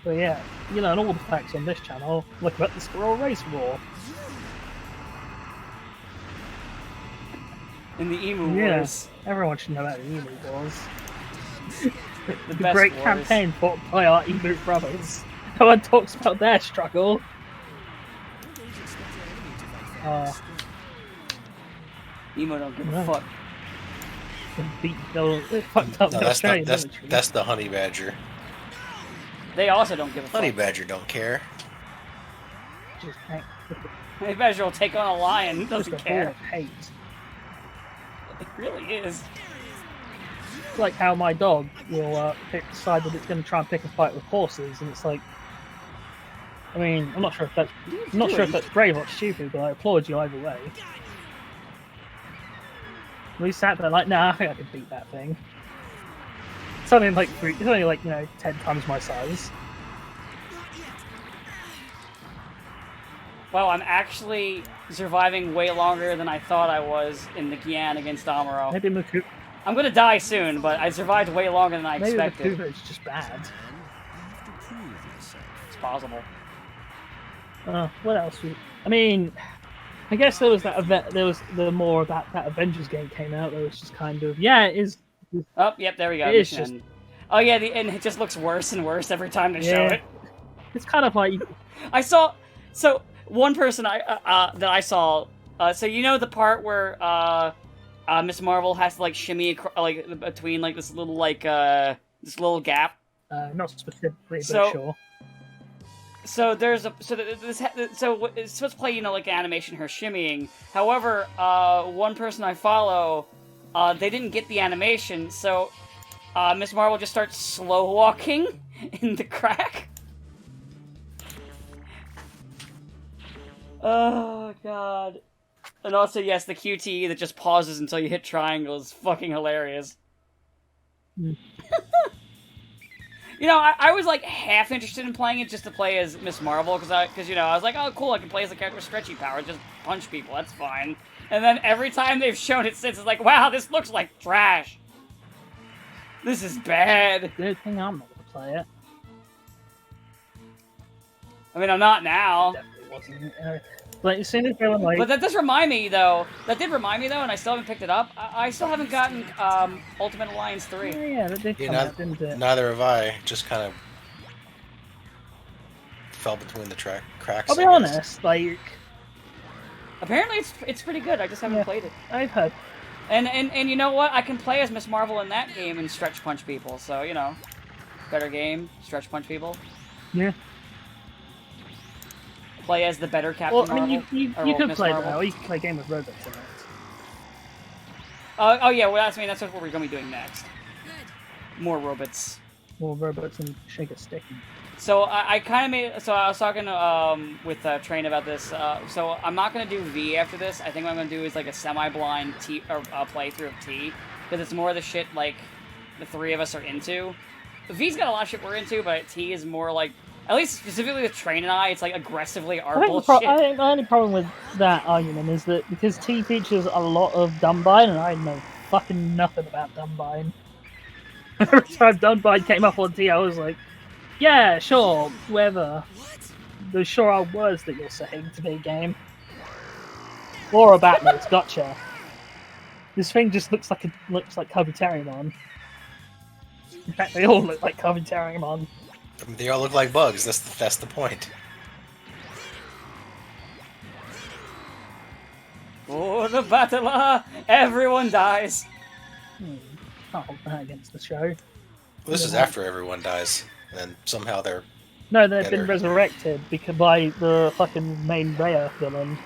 But yeah, you know, and all the facts on this channel, look about the Squirrel Race War. In the Emu Wars. Everyone should know about the Emu Wars. The great wars. campaign fought by our Emu brothers. No one talks about their struggle. Emo don't give a fuck. They fucked up No, the Australian military. that's the honey badger. They also don't give a fuck. Honey badger don't care. Just Honey badger will take on a lion. Doesn't just a care. ball of hate. It really is. It's like how my dog will decide that it's going to try and pick a fight with horses, and it's like, I mean, I'm not sure if that's brave or stupid, but I applaud you either way. We sat there like, nah, I think I could beat that thing. It's only like 10 times my size. Wow, I'm actually surviving way longer than I thought I was in the Gyan against Amuro. Maybe Makuba. I'm gonna die soon, but I survived way longer than I expected. Maybe Makuba is just bad. It's possible. What else? I mean, I guess there was that event. There was the more about that Avengers game came out. That was just kind of it is. Oh, yep, there we go. It is just. Oh yeah, and it just looks worse and worse every time they show it. It's kind of like I saw. So one person that I saw So you know the part where Miss Marvel has to like shimmy like between like this little this little gap. Not specifically, but So- sure. So there's a so th- this ha- so it's supposed to play like animation her shimmying. However, one person I follow, they didn't get the animation, so Miss Marvel just starts slow walking in the crack. Oh god. And also, yes, the QTE that just pauses until you hit triangle is fucking hilarious. Mm. You know, I was like half interested in playing it just to play as Miss Marvel because you know I was like, oh cool, I can play as a character with stretchy power, just punch people, that's fine. And then every time they've shown it since, it's like, wow, this looks like trash. This is bad. Good thing I'm not gonna play it. I mean, I'm not now. Definitely wasn't. Like as soon as they were like, But that does remind me, though. That did remind me, though, and I still haven't picked it up. I still haven't gotten Ultimate Alliance 3. yeah, that did come out, didn't it? Neither have I. Just kind of fell between the cracks. I'll be I guess. honest, like Apparently, it's pretty good. I just haven't Yeah. played it. I've heard. And you know what? I can play as Miss Marvel in that game and stretch punch people. So you know, better game, stretch punch people. Yeah. Play as the better Captain Well, I mean, Marvel. you or could Miss play Marvel. that, or you could play Game of Robots in it. Oh yeah, well that's what we're gonna be doing next. Good. More robots. More robots and shake a stick. So I kind of made. So I was talking with Train about this. So I'm not gonna do V after this. I think what I'm gonna do is like a semi-blind T or playthrough of T, because it's more of the shit like the three of us are into. V's got a lot of shit we're into, but T is more like, at least specifically with Train and I, it's like aggressively our I think, bullshit. I think the only problem with that argument is that because T features a lot of Dumbine, and I know fucking nothing about Dumbine. Every time Dumbine came up on T, I was like, yeah, sure, whatever. The sure are words that you're saying to me, game. Laura Batman's gotcha. This thing just looks like Kabuterimon. In fact, they all look like Kabuterimon. I mean, they all look like bugs. That's the point. For the battle, everyone dies. Can't hold that against the show. Well, this is after everyone dies, and somehow they're. No, they've Better. been resurrected by the fucking main Rhea villain.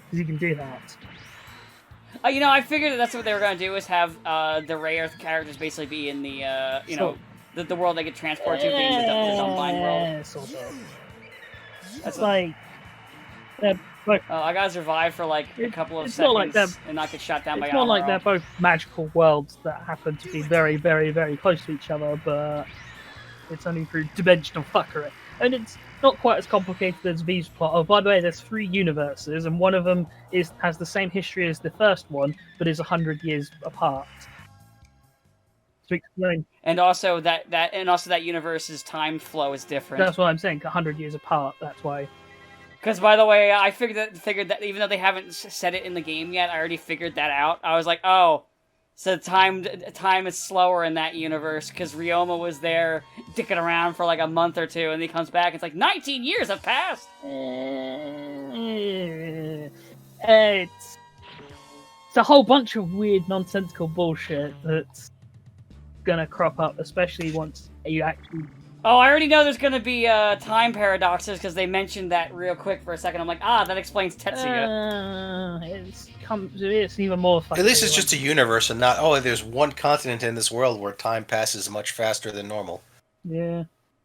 Because you can do that. You know, I figured that's what they were gonna do, is have the rare characters basically be in the you know, the world they get transported to, being the Dumbine world. Yeah, sort of. That's It's like they're both. I gotta survive for like a couple of It's not like seconds and not get shot down by It's not like Amuro. they're both magical worlds that happen to be very, very, very close to each other, but it's only through dimensional fuckery. And it's not quite as complicated as V's plot. Oh, by the way, there's 3 universes, and one of them has the same history as the first one, but is 100 years apart. To explain, And also that universe's time flow is different. that's what I'm saying. 100 years apart. That's why. Because by the way, I figured that even though they haven't said it in the game yet, I already figured that out. I was like, oh, so time is slower in that universe because Ryoma was there dicking around for like a month or two, and he comes back. It's like 19 years have passed. It's a whole bunch of weird, nonsensical bullshit that's gonna crop up, especially once you actually. Oh, I already know there's gonna be time paradoxes because they mentioned that real quick for a second. I'm like, that explains Tetsuya. It's even more fucking. At least it's just a universe, and not there's one continent in this world where time passes much faster than normal. Yeah,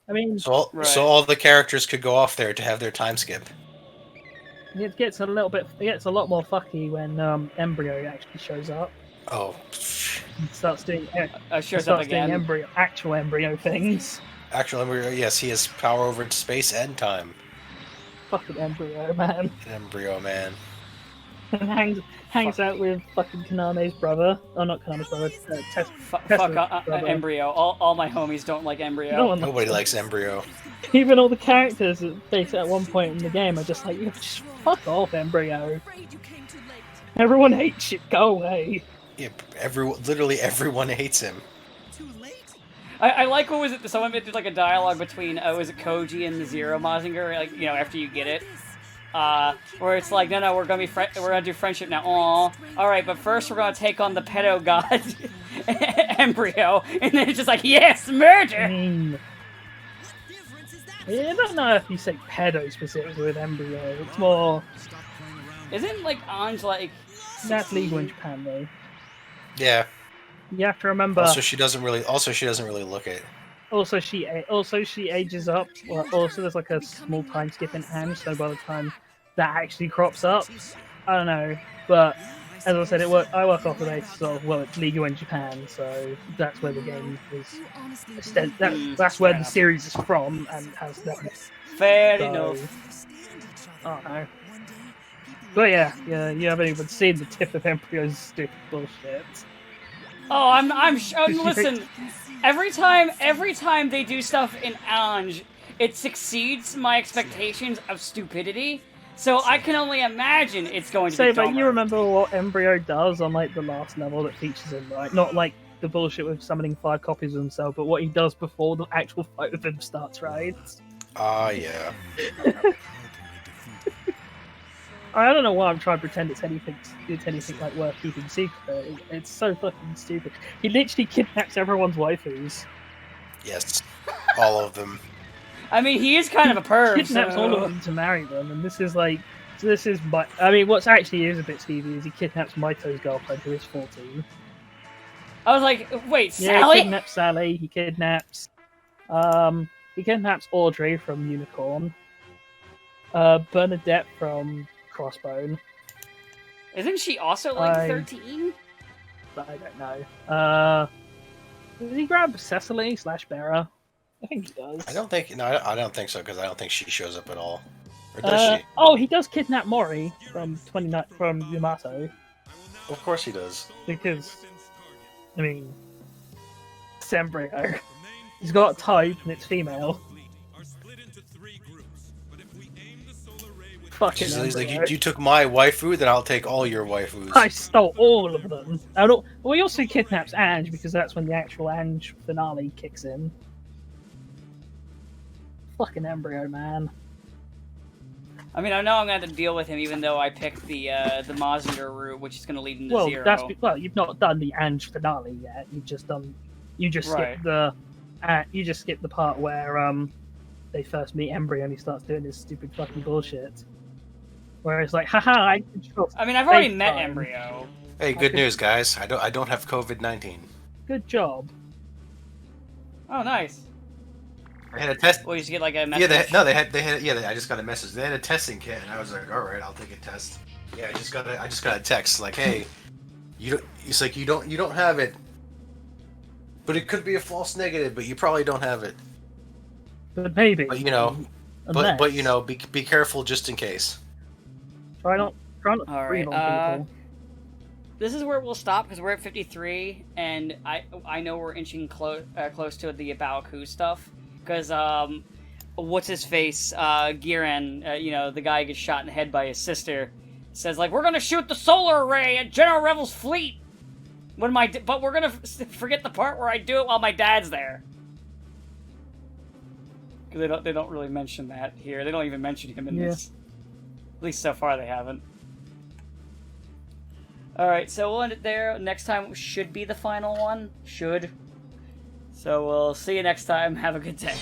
I mean, So all the characters could go off there to have their time skip. it gets a lot more fucky when Embryo actually shows up Oh, and starts doing Shows up again. actual embryo things. actually, yes, he has power over space and time. Fucking Embryo, man. Embryo man. And hangs out with fucking Kaname's brother. Oh, not Kaname's brother. Tesla's Fuck brother. Embryo. All my homies don't like Embryo. No one Nobody likes Embryo. Even all the characters that basically at one point in the game are just like, just fuck off, Embryo. Afraid you came too late. Everyone hates you. Go away. Yeah, literally everyone hates him. Too late? I like, what was it? Someone did like a dialogue between was it Koji and the Zero Mazinger? Like, you know, after you get it. where it's like, no, we're gonna do friendship now. Aw, all right, but first we're gonna take on the pedo god embryo, and then it's just like, yes, I murder. mean, I don't know if you say pedo specifically with embryo. It's more Isn't like Ange like? that's legal in Japan though. Yeah. You have to remember. Also, she doesn't really look it. Also, she ages up. Well, also, there's like a small time skip in Ange, so by the time that actually crops up, I don't know. But as I said, I work off the basis of, well, it's legal in Japan, so that's where the game is. That's where the series is from, and has that. Fair So, enough. I don't know. But yeah, you haven't even seen the tip of Embryo's stupid bullshit. Oh, listen. Every time they do stuff in Ange, it succeeds my expectations of stupidity. So I can only imagine it's going to So, be but dumber. you remember what Embryo does on like the last level that features him, right? Not like the bullshit with summoning 5 copies of himself, but what he does before the actual fight with him starts, right? Yeah. I don't know why I'm trying to pretend it's anything like worth keeping secret. It's so fucking stupid. He literally kidnaps everyone's waifus. Yes. All of them. I mean, he is kind of a perv. Kidnaps all of them to marry them, and this is I mean, what's actually is a bit skeevy is he kidnaps Maito's girlfriend, who is 14. I was like, wait, Yeah, Sally? he kidnaps Sally. He kidnaps Audrey from Unicorn. Bernadette from Crossbone. Isn't she also like I- 13? I don't know. Does he grab Cecily / Bera? I think he does. I don't think so, because I don't think she shows up at all. Or does she? Oh, he does kidnap Mori from Yamato, Of course he does. because, I mean, it's embryo. He's got a type and it's female. Fucking He's like, embryo. you took my waifu, then I'll take all your waifus. I stole all of them. Well, he also kidnaps Ange because that's when the actual Ange finale kicks in. Fucking embryo, man. I mean, I know I'm going to have to deal with him, even though I picked the Mazinger route, which is going to lead into Well, Zero. you've not done the Ange finale yet. You just Right. skipped the part where they first meet Embryo and he starts doing this stupid fucking bullshit. Where it's like, haha, I control. I mean, I've already space met time. Embryo. Hey, good news, guys. I don't have COVID-19. Good job. Oh, nice. I had a test. Well, you should get like a Yeah, message. I just got a message. They had a testing kit, and I was like, all right, I'll take a test. Yeah, I just got a text like, hey, it's like you don't have it, but it could be a false negative, but you probably don't have it. But maybe. But be careful just in case. Try not All breathe right, on people. This is where we'll stop because we're at 53, and I know we're inching close to the Baoku stuff because what's his face Giran, the guy gets shot in the head by his sister, says like, we're gonna shoot the solar array at General Revel's fleet but we're gonna forget the part where I do it while my dad's there. Because they don't really mention that here. They don't even mention him in this. At least so far they haven't. Alright, so we'll end it there. Next time should be the final one. Should. So we'll see you next time. Have a good day.